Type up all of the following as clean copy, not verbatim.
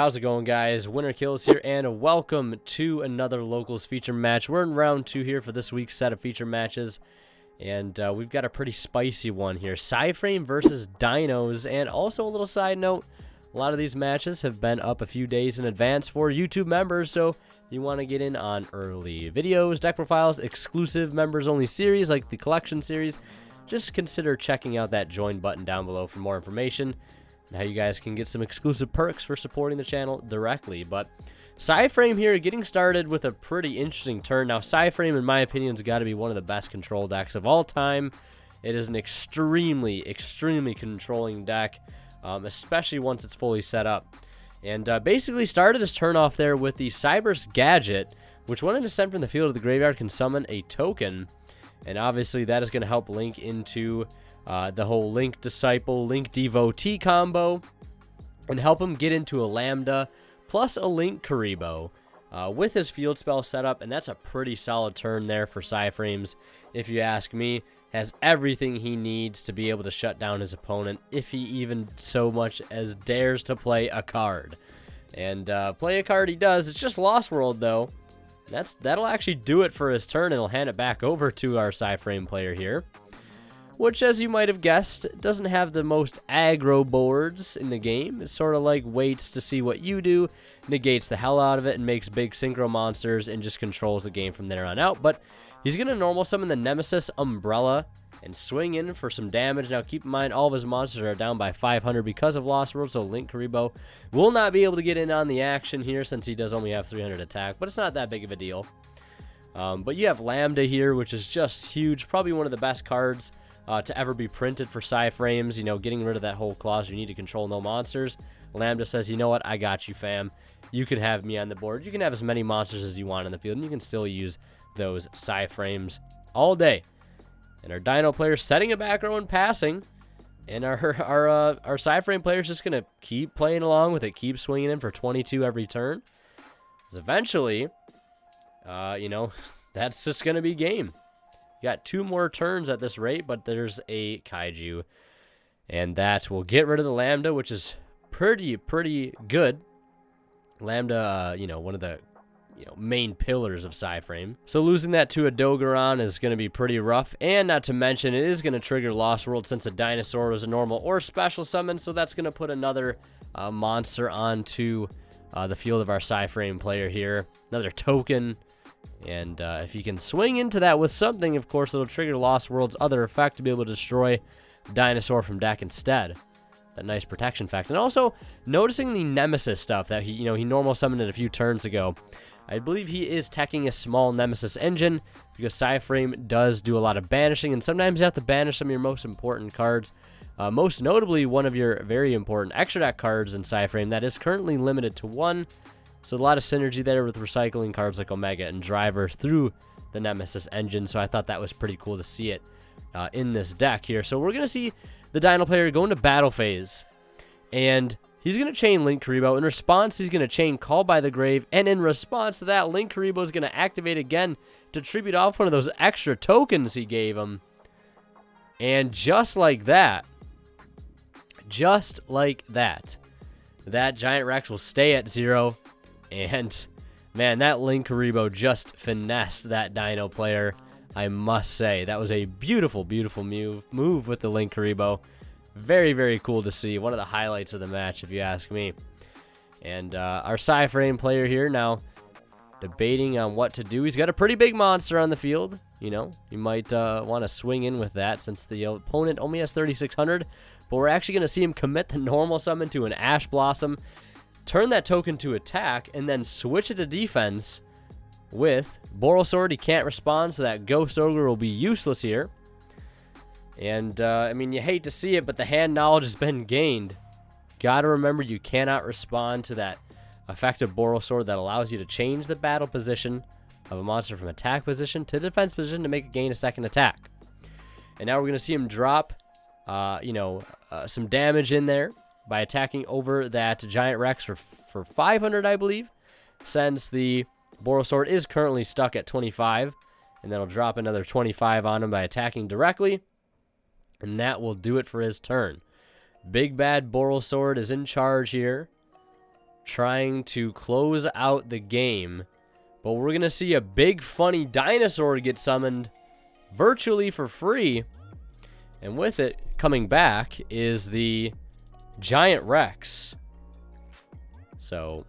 How's it going, guys? Winner Kills here, and welcome to another Locals feature match. We're in round 2 here for this week's set of feature matches, and we've got a pretty spicy one here. Psy-Frame versus Dinos, and also a little side note, a lot of these matches have been up a few days in advance for YouTube members, so you want to get in on early videos, deck profiles, exclusive members-only series like the collection series. Just consider checking out that join button down below for more information. How you guys can get some exclusive perks for supporting the channel directly. But Psy-Frame here getting started with a pretty interesting turn. Now, Psy-Frame, in my opinion, has got to be one of the best control decks of all time. It is an extremely controlling deck, especially once it's fully set up. And basically started his turn off there with the Cyber's Gadget, which when it is sent from the field to the graveyard can summon a token. And obviously that is going to help link into the whole Link Disciple, Link Devotee combo, and help him get into a Lambda plus a Link Karibo with his field spell setup, and that's a pretty solid turn there for Psy-Frames, if you ask me. Has everything he needs to be able to shut down his opponent if he even so much as dares to play a card. And play a card he does. It's just Lost World, though. That'll actually do it for his turn, and he'll hand it back over to our Psy-Frame player here, which, as you might have guessed, doesn't have the most aggro boards in the game. It's sort of like waits to see what you do, negates the hell out of it, and makes big synchro monsters, and just controls the game from there on out. But he's going to normal summon the Nemesis Umbrella and swing in for some damage. Now, keep in mind, all of his monsters are down by 500 because of Lost World, so Link Karibo will not be able to get in on the action here since he does only have 300 attack, but it's not that big of a deal. But you have Lambda here, which is just huge, probably one of the best cards to ever be printed for Psy-Frames. You know, getting rid of that whole clause, you need to control no monsters. Lambda says, you know what, I got you, fam. You can have me on the board. You can have as many monsters as you want in the field, and you can still use those Psy-Frames all day. And our Dino player setting a back row and passing, and our Psy-Frame player is just going to keep playing along with it, keep swinging in for 22 every turn. Because eventually, you know, that's just going to be game. You got 2 more turns at this rate, but there's a Kaiju. And that will get rid of the Lambda, which is pretty good. Lambda, you know, one of the main pillars of Psy-Frame. So losing that to a Dogoran is going to be pretty rough. And not to mention, it is going to trigger Lost World since a Dinosaur was a normal or special summon. So that's going to put another monster onto the field of our Psy-Frame player here. Another token. And if you can swing into that with something, of course, it'll trigger Lost World's other effect to be able to destroy Dinosaur from deck instead. That nice protection effect. And also, noticing the Nemesis stuff that he normal summoned it a few turns ago. I believe he is teching a small Nemesis engine because Psy-Frame does do a lot of banishing, and sometimes you have to banish some of your most important cards. Most notably, one of your very important extra deck cards in Psy-Frame that is currently limited to 1. So a lot of synergy there with recycling cards like Omega and Driver through the Nemesis engine. So I thought that was pretty cool to see it in this deck here. So we're going to see the Dino player go into battle phase. And he's going to chain Link Karibo. In response, he's going to chain Call by the Grave. And in response to that, Link Karibo is going to activate again to tribute off one of those extra tokens he gave him. And just like that, that Giant Rex will stay at 0. And, man, that Link Karibo just finessed that Dino player, I must say. That was a beautiful move with the Link Karibo. Very cool to see. One of the highlights of the match, if you ask me. And our Psy-Frame player here now debating on what to do. He's got a pretty big monster on the field. You know, you might want to swing in with that since the opponent only has 3,600. But we're actually going to see him commit the normal summon to an Ash Blossom, turn that token to attack, and then switch it to defense with Borosword. He can't respond, so that Ghost Ogre will be useless here. And, I mean, you hate to see it, but the hand knowledge has been gained. Gotta remember, you cannot respond to that effective Borosword that allows you to change the battle position of a monster from attack position to defense position to make it gain a second attack. And now we're going to see him drop, some damage in there by attacking over that Giant Rex for 500, I believe, since the Borosword is currently stuck at 25, and that'll drop another 25 on him by attacking directly, and that will do it for his turn. Big Bad Borosword is in charge here, trying to close out the game. But we're going to see a big funny dinosaur get summoned virtually for free. And with it coming back is the Giant Rex. So,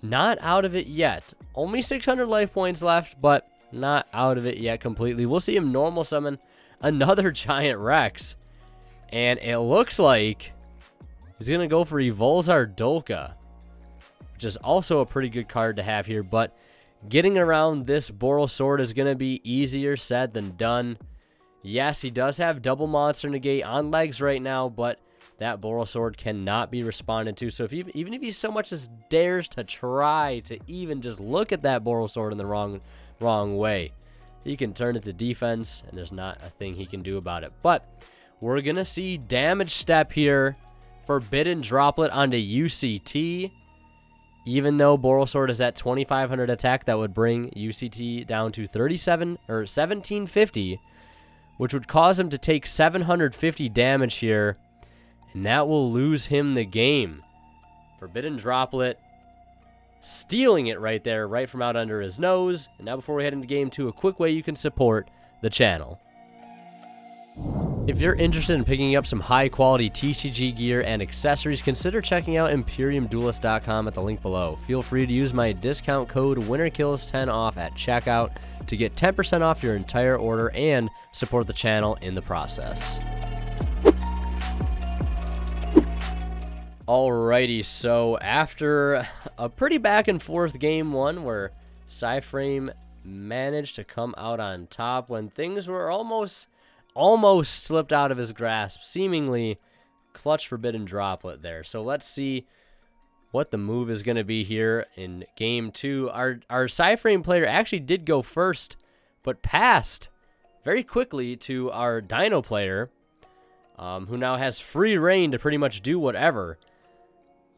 not out of it yet. Only 600 life points left, but not out of it yet completely. We'll see him normal summon another Giant Rex. And it looks like he's going to go for Evolzar Dolka, which is also a pretty good card to have here. But getting around this Borosword is going to be easier said than done. Yes, he does have double monster negate on legs right now, but that Borosword cannot be responded to. So even if he so much as dares to try to even just look at that Borosword in the wrong way, he can turn it to defense, and there's not a thing he can do about it. But we're going to see damage step here. Forbidden Droplet onto UCT. Even though Borosword is at 2,500 attack, that would bring UCT down to 1750, which would cause him to take 750 damage here. And that will lose him the game. Forbidden Droplet, stealing it right there, right from out under his nose. And now before we head into game 2, a quick way you can support the channel. If you're interested in picking up some high quality TCG gear and accessories, consider checking out ImperiumDuelist.com at the link below. Feel free to use my discount code WinnerKills10 off at checkout to get 10% off your entire order and support the channel in the process. Alrighty, so after a pretty back and forth game 1 where Psy-Frame managed to come out on top when things were almost slipped out of his grasp, seemingly clutch Forbidden Droplet there. So let's see what the move is going to be here in game 2. Our Psy-Frame player actually did go first, but passed very quickly to our Dino player, who now has free reign to pretty much do whatever.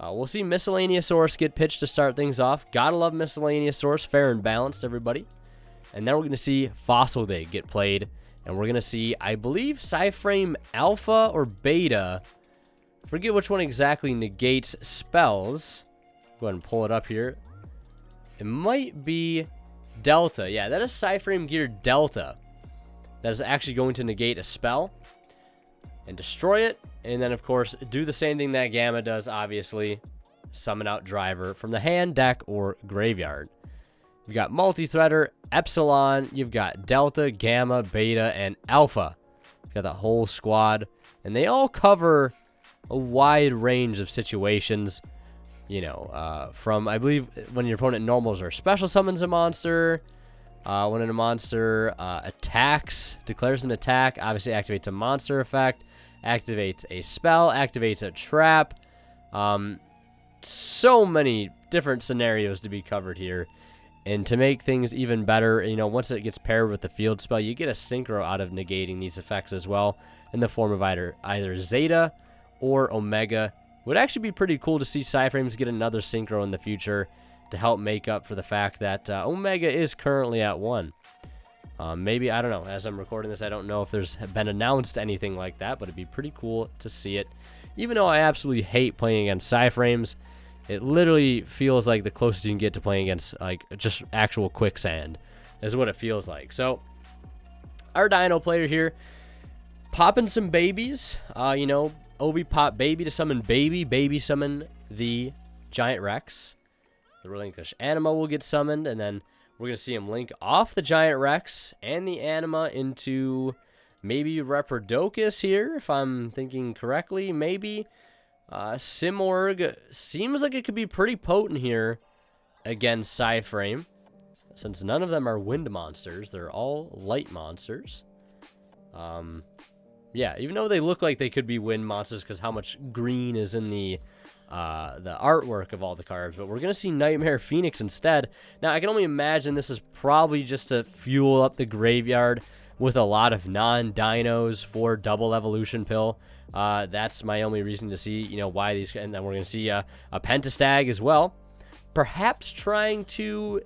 We'll see Miscellaneousaurus get pitched to start things off. Gotta love Miscellaneousaurus, fair and balanced, everybody. And then we're going to see Fossil Day get played. And we're going to see, I believe, Psy-Frame Alpha or Beta. Forget which one exactly negates spells. Go ahead and pull it up here. It might be Delta. Yeah, that is Psy-Frame Gear Delta. That is actually going to negate a spell and destroy it. And then, of course, do the same thing that Gamma does, obviously. Summon out Driver from the hand, deck, or graveyard. You've got Multi-Threader, Epsilon, you've got Delta, Gamma, Beta, and Alpha. You've got that whole squad. And they all cover a wide range of situations. You know, from, I believe, when your opponent normals or special summons a monster. When a monster attacks, declares an attack, obviously activates a monster effect, activates a spell, activates a trap. So many different scenarios to be covered here. And to make things even better, you know, once it gets paired with the field spell, you get a synchro out of negating these effects as well in the form of either Zeta or Omega. Would actually be pretty cool to see Psy-Frames get another synchro in the future to help make up for the fact that Omega is currently at 1. Maybe, I don't know, as I'm recording this, I don't know if there's been announced anything like that, but it'd be pretty cool to see it. Even though I absolutely hate playing against Psy-Frames, it literally feels like the closest you can get to playing against, like, just actual quicksand is what it feels like. So, our Dino player here, popping some babies. You know, Ovi pop baby to summon baby. Baby summon the Giant Rex. The Relinquish Anima will get summoned, and then we're going to see him link off the Giant Rex and the Anima into maybe Reprodocus here, if I'm thinking correctly. Maybe Simorg seems like it could be pretty potent here against Psy-Frame, since none of them are wind monsters. They're all light monsters. Yeah, even though they look like they could be wind monsters because how much green is in the artwork of all the cards, but we're going to see Nightmare Phoenix instead. Now, I can only imagine this is probably just to fuel up the graveyard with a lot of non-dinos for double evolution pill. That's my only reason to see, you know, why these, and then we're going to see a Pentastag as well. Perhaps trying to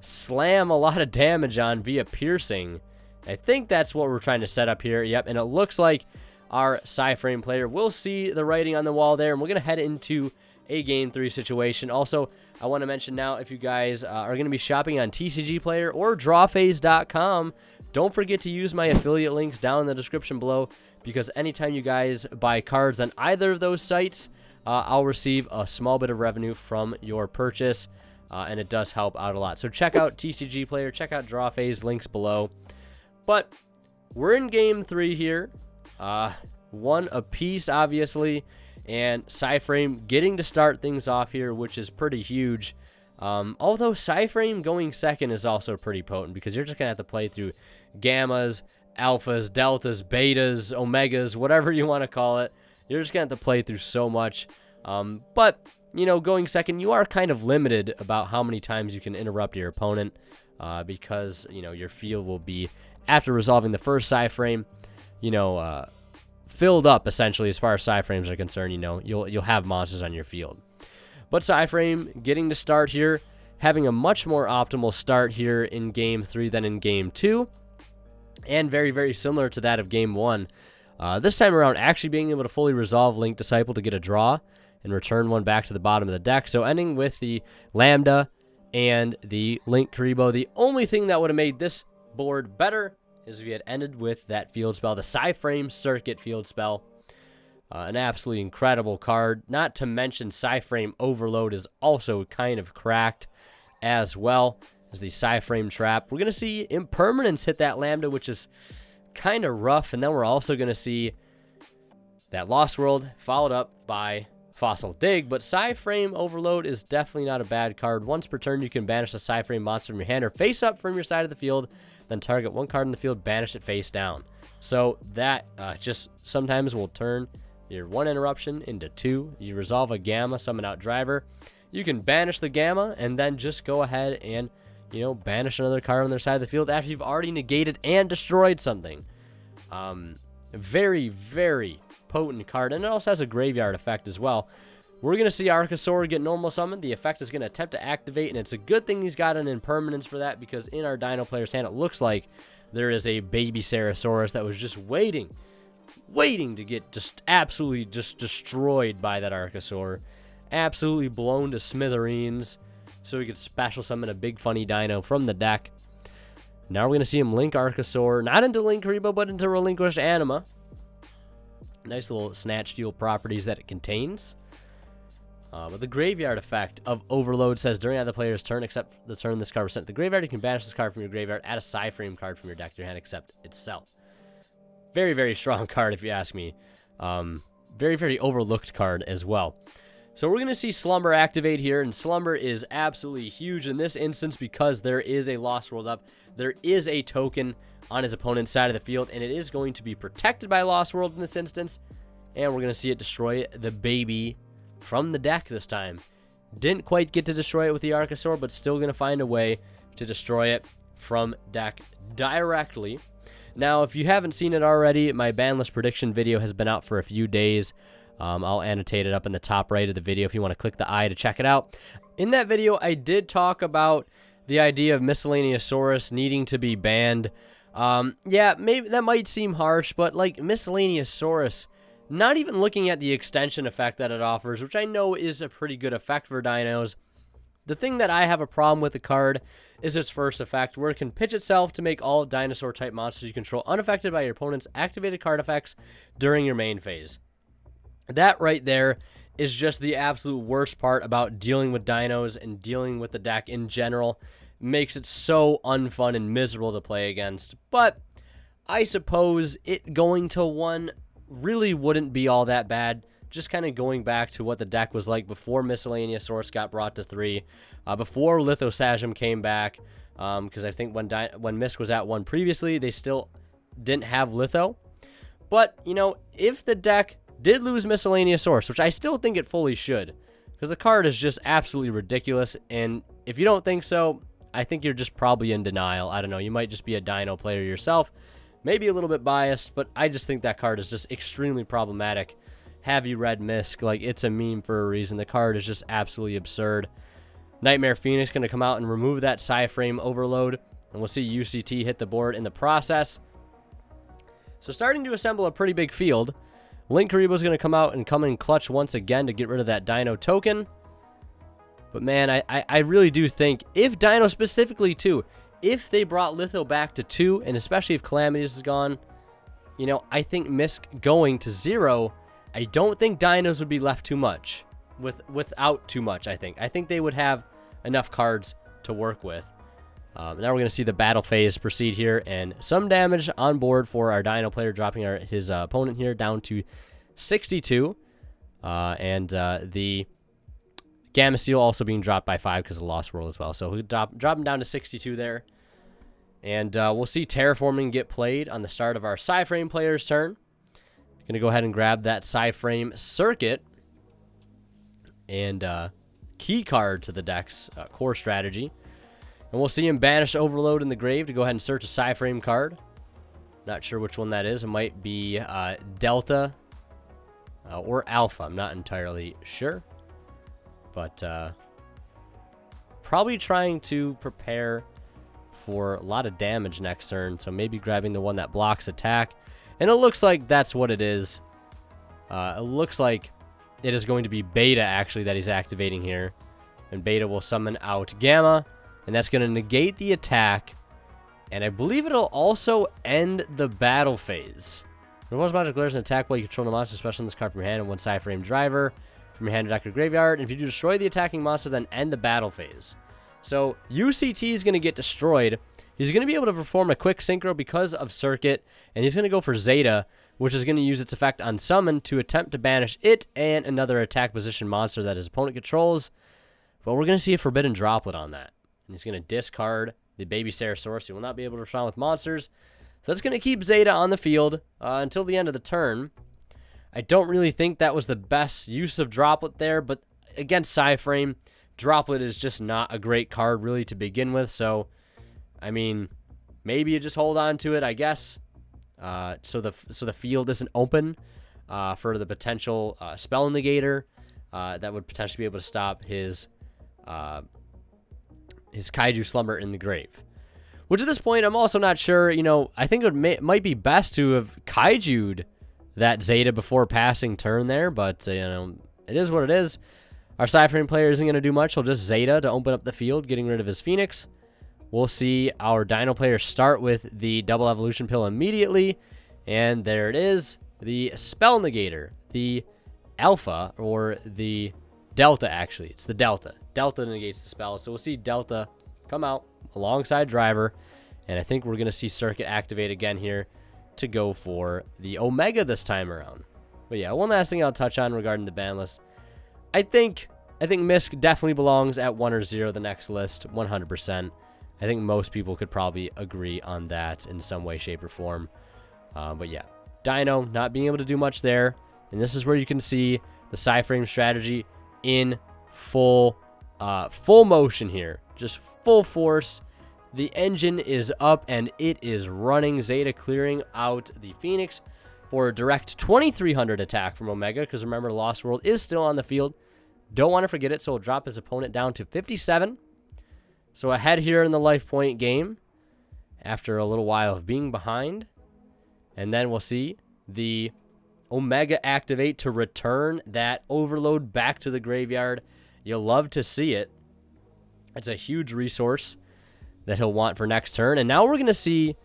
slam a lot of damage on via piercing. I think that's what we're trying to set up here. Yep, and it looks like our Psy-Frame player will see the writing on the wall there, and we're going to head into a Game 3 situation. Also, I want to mention now, if you guys are going to be shopping on TCG Player or drawphase.com, don't forget to use my affiliate links down in the description below, because anytime you guys buy cards on either of those sites, I'll receive a small bit of revenue from your purchase, and it does help out a lot. So check out TCG Player, check out Drawphase, links below. But we're in Game 3 here, one apiece, obviously, and Psy-Frame getting to start things off here, which is pretty huge. Although Psy-Frame going second is also pretty potent, because you're just going to have to play through gammas, alphas, deltas, betas, omegas, whatever you want to call it. You're just going to have to play through so much. But, you know, going second, you are kind of limited about how many times you can interrupt your opponent, because, you know, your field will be, after resolving the first Psy-Frame, you know, filled up, essentially, as far as Psy-Frames are concerned. You know, you'll have monsters on your field. But Psy-Frame getting to start here, having a much more optimal start here in Game 3 than in Game 2, and very, very similar to that of Game 1. This time around, actually being able to fully resolve Link Disciple to get a draw and return one back to the bottom of the deck. So ending with the Lambda and the Link Kuriboh. The only thing that would have made this board better is if you had ended with that field spell, the Psy-Frame Circuit field spell. An absolutely incredible card. Not to mention Psy-Frame Overload is also kind of cracked as well as the Psy-Frame Trap. We're going to see Impermanence hit that Lambda, which is kind of rough. And then we're also going to see that Lost World followed up by Fossil Dig. But Psy-Frame Overload is definitely not a bad card. Once per turn, you can banish a Psy-Frame monster from your hand or face up from your side of the field. Then target one card in the field, banish it face down. So that just sometimes will turn your one interruption into two. You resolve a Gamma, summon out Driver. You can banish the Gamma and then just go ahead and, you know, banish another card on their side of the field after you've already negated and destroyed something. Very, very potent card, and it also has a graveyard effect as well. We're going to see Archosaur get normal summoned. The effect is going to attempt to activate, and it's a good thing he's got an Impermanence for that, because in our Dino player's hand, it looks like there is a baby Sarasaurus that was just waiting to get just absolutely just destroyed by that Archosaur. Absolutely blown to smithereens, so he could special summon a big funny dino from the deck. Now we're going to see him link Archosaur, not into Link Kuriboh, but into Relinquished Anima. Nice little Snatch Steal properties that it contains. But the graveyard effect of Overload says during either player's turn, except the turn this card was sent to the graveyard, you can banish this card from your graveyard, add a Psy-Frame card from your deck to your hand, except itself. Very, very strong card, if you ask me. Very, very overlooked card as well. So we're going to see Slumber activate here, and Slumber is absolutely huge in this instance because there is a Lost World up. There is a token on his opponent's side of the field, and it is going to be protected by Lost World in this instance. And we're going to see it destroy the baby from the deck this time. Didn't quite get to destroy it with the Archosaur, but still going to find a way to destroy it from deck directly. Now, if you haven't seen it already, my banlist prediction video has been out for a few days. I'll annotate it up in the top right of the video if you want to click the eye to check it out. In that video, I did talk about the idea of Miscellaneousaurus needing to be banned. Yeah, maybe that might seem harsh, but like Miscellaneousaurus, not even looking at the extension effect that it offers, which I know is a pretty good effect for dinos. The thing that I have a problem with the card is its first effect, where it can pitch itself to make all dinosaur-type monsters you control unaffected by your opponent's activated card effects during your main phase. That right there is just the absolute worst part about dealing with dinos and dealing with the deck in general. Makes it so unfun and miserable to play against. But I suppose it going to 1 really wouldn't be all that bad. Just kind of going back to what the deck was like before Miscellaneousaurus got brought to 3, before Lithosasm came back, because I think when Misk was at 1 previously, they still didn't have Litho. But, you know, if the deck did lose Miscellaneousaurus, which I still think it fully should, because the card is just absolutely ridiculous, and if you don't think so, I think you're just probably in denial. I don't know, you might just be a dino player yourself, maybe a little bit biased, but I just think that card is just extremely problematic. Have you read Misk? Like, it's a meme for a reason. The card is just absolutely absurd. Nightmare Phoenix going to come out and remove that Psy-Frame Overload, and we'll see UCT hit the board in the process. So starting to assemble a pretty big field. Link Karibo's going to come in clutch once again to get rid of that Dino token. But man, I really do think, if Dino specifically too, if they brought Litho back to 2, and especially if Calamities is gone, you know, I think Misk going to 0, I don't think Dinos would be left too much. Without too much, I think. I think they would have enough cards to work with. Now we're going to see the battle phase proceed here, and some damage on board for our Dino player, dropping his opponent here down to 62. The Gamma Seal also being dropped by 5 because of Lost World as well. So we drop him down to 62 there. And we'll see Terraforming get played on the start of our Psy-Frame player's turn. Going to go ahead and grab that Psy-Frame Circuit and key card to the deck's core strategy. And we'll see him banish Overload in the grave to go ahead and search a Psy-Frame card. Not sure which one that is. It might be Delta or Alpha. I'm not entirely sure. But probably trying to prepare for a lot of damage next turn. So maybe grabbing the one that blocks attack. And it looks like that's what it is. It looks like it is going to be Beta, actually, that he's activating here. And Beta will summon out Gamma. And that's going to negate the attack. And I believe it'll also end the battle phase. When one monster declares an attack while you control the monster, special in this card from your hand, and one Psy-Frame driver from your hand to deck or graveyard. And if you destroy the attacking monster, then end the battle phase. So UCT is going to get destroyed. He's going to be able to perform a quick synchro because of Circuit. And he's going to go for Zeta, which is going to use its effect on Summon to attempt to banish it and another attack position monster that his opponent controls. But we're going to see a Forbidden Droplet on that. And he's going to discard the Baby Stegosaurus. He will not be able to respond with monsters. So that's going to keep Zeta on the field until the end of the turn. I don't really think that was the best use of Droplet there, but against Psy-Frame, Droplet is just not a great card really to begin with. So, I mean, maybe you just hold on to it, I guess. So the field isn't open for the potential Spell Negator that would potentially be able to stop his Kaiju Slumber in the grave. Which at this point, I'm also not sure, you know, I think it might be best to have Kaiju'd that Zeta before passing turn there, but, you know, it is what it is. Our Psy-Frame player isn't going to do much. He'll just Zeta to open up the field, getting rid of his Phoenix. We'll see our Dino player start with the Double Evolution Pill immediately, and there it is, the Spell Negator, the Alpha, or the Delta, actually. It's the Delta. Delta negates the spell, so we'll see Delta come out alongside Driver, and I think we're going to see Circuit activate again here to go for the Omega this time around. But yeah, one last thing I'll touch on regarding the ban list. I think Misk definitely belongs at 1 or 0 the next list, 100%. I think most people could probably agree on that in some way, shape, or form. But yeah, Dino not being able to do much there, and this is where you can see the Psy-Frame strategy in full motion here, just full force. The engine is up and it is running. Zeta clearing out the Phoenix for a direct 2300 attack from Omega, because remember, Lost World is still on the field. Don't want to forget it, so he'll drop his opponent down to 57. So ahead here in the life point game after a little while of being behind. And then we'll see the Omega activate to return that Overload back to the graveyard. You'll love to see it. It's a huge resource that he'll want for next turn. And now we're going to see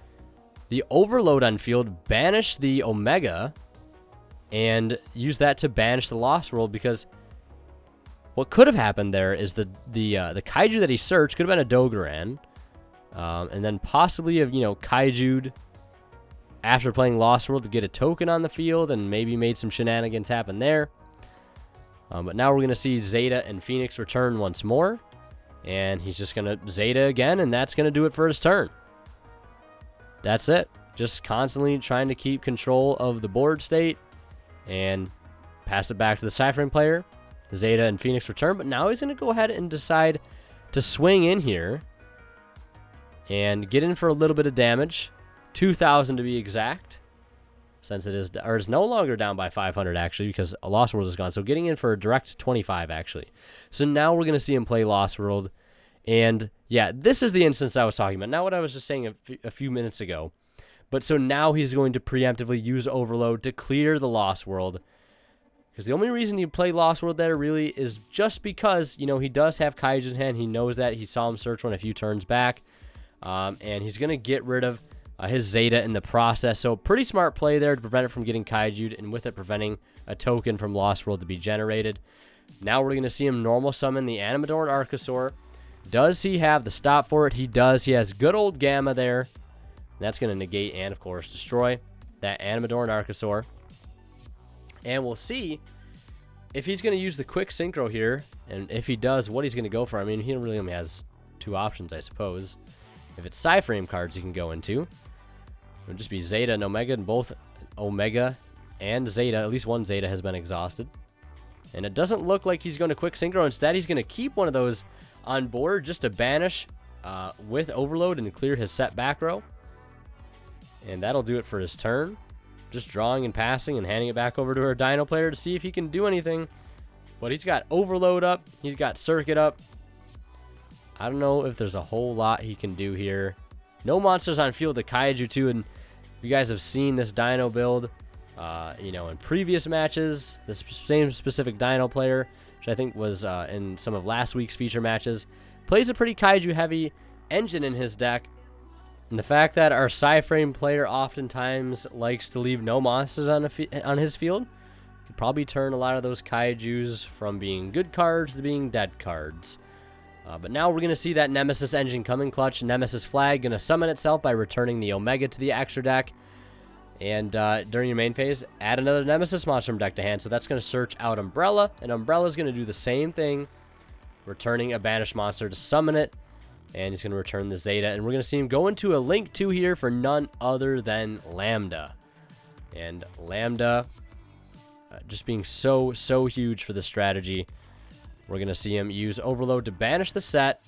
the Overload on field banish the Omega and use that to banish the Lost World, because what could have happened there is the Kaiju that he searched could have been a Dogoran, and then possibly have, you know, Kaiju'd after playing Lost World to get a token on the field and maybe made some shenanigans happen there. But now we're going to see Zeta and Phoenix return once more. And he's just going to Zeta again, and that's going to do it for his turn. That's it. Just constantly trying to keep control of the board state and pass it back to the Psy-Frame player. Zeta and Phoenix return, but now he's going to go ahead and decide to swing in here and get in for a little bit of damage. 2,000 to be exact, since it is no longer down by 500, actually, because a Lost World is gone. So getting in for a direct 25, actually. So now we're going to see him play Lost World. And yeah, this is the instance I was talking about. Not what I was just saying a few minutes ago. But so now he's going to preemptively use Overload to clear the Lost World. Because the only reason you play Lost World there really is just because, you know, he does have Kaiju in hand. He knows that. He saw him search one a few turns back. And he's going to get rid of his Zeta in the process. So pretty smart play there to prevent it from getting Kaiju'd, and with it preventing a token from Lost World to be generated. Now we're going to see him normal summon the Animador and Archosaur. Does he have the stop for it? He does. He has good old Gamma there. That's going to negate and, of course, destroy that Animador and Archosaur. And we'll see if he's going to use the quick synchro here. And if he does, what he's going to go for. I mean, he really only has two options, I suppose. If it's Psy-Frame cards he can go into, it would just be Zeta and Omega. And both Omega and Zeta, at least one Zeta, has been exhausted. And it doesn't look like he's going to quick synchro. Instead, he's going to keep one of those on board just to banish with Overload and clear his set back row. And that'll do it for his turn. Just drawing and passing and handing it back over to our Dino player to see if he can do anything. But he's got Overload up. He's got Circuit up. I don't know if there's a whole lot he can do here. No monsters on field to Kaiju too. And you guys have seen this Dino build, you know, in previous matches. This same specific Dino player, which I think was in some of last week's feature matches, plays a pretty Kaiju heavy engine in his deck. And the fact that our Psy-Frame player oftentimes likes to leave no monsters on his field could probably turn a lot of those Kaijus from being good cards to being dead cards. But now we're going to see that Nemesis engine come in clutch. Nemesis flag going to summon itself by returning the Omega to the extra deck. And during your main phase, add another Nemesis monster from deck to hand. So that's going to search out Umbrella. And Umbrella is going to do the same thing, returning a banished monster to summon it. And he's going to return the Zeta. And we're going to see him go into a Link 2 here for none other than Lambda. And Lambda just being so huge for the strategy. We're going to see him use Overload to banish the set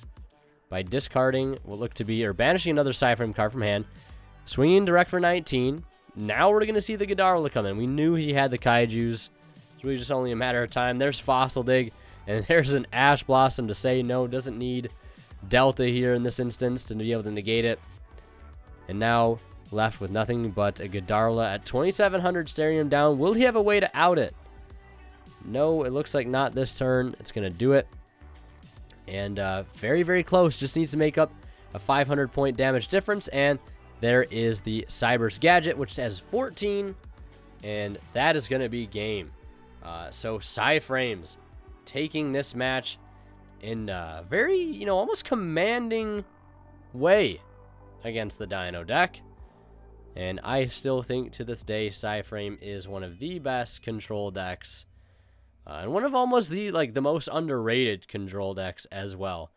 by discarding what looked to be, or banishing another Psy-Frame card from hand. Swinging direct for 19. Now we're going to see the Ghidorah come in. We knew he had the Kaijus. It's really just only a matter of time. There's Fossil Dig. And there's an Ash Blossom to say no, doesn't need Delta here in this instance to be able to negate it. And now left with nothing but a Ghidorah at 2,700, staring him down. Will he have a way to out it? No, it looks like not this turn. It's going to do it. And very close. Just needs to make up a 500 point damage difference. And there is the Cyber's Gadget, which has 14. And that is going to be game. So Psy-Frames taking this match in a very, you know, almost commanding way against the Dino deck. And I still think to this day Psy-Frame is one of the best control decks. And one of almost the most underrated control decks as well.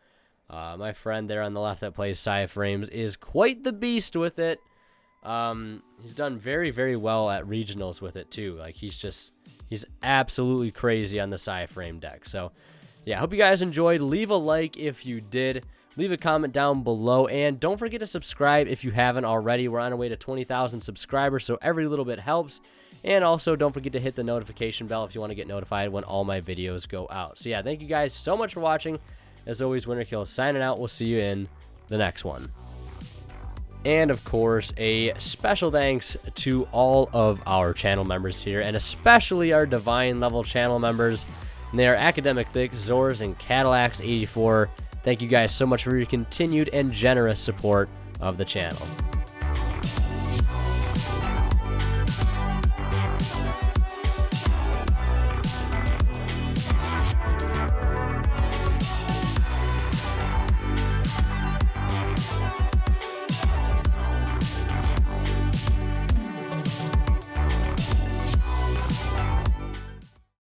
My friend there on the left that plays Psy-Frames is quite the beast with it. He's done very well at regionals with it too. Like he's absolutely crazy on the Psy-Frame deck. So yeah, I hope you guys enjoyed. Leave a like if you did. Leave a comment down below. And don't forget to subscribe if you haven't already. We're on our way to 20,000 subscribers, so every little bit helps. And also, don't forget to hit the notification bell if you want to get notified when all my videos go out. So yeah, thank you guys so much for watching. As always, WinnerKill signing out. We'll see you in the next one. And of course, a special thanks to all of our channel members here, and especially our Divine level channel members. And they are Academic Thick, Zors, and Cadillacs84. Thank you guys so much for your continued and generous support of the channel.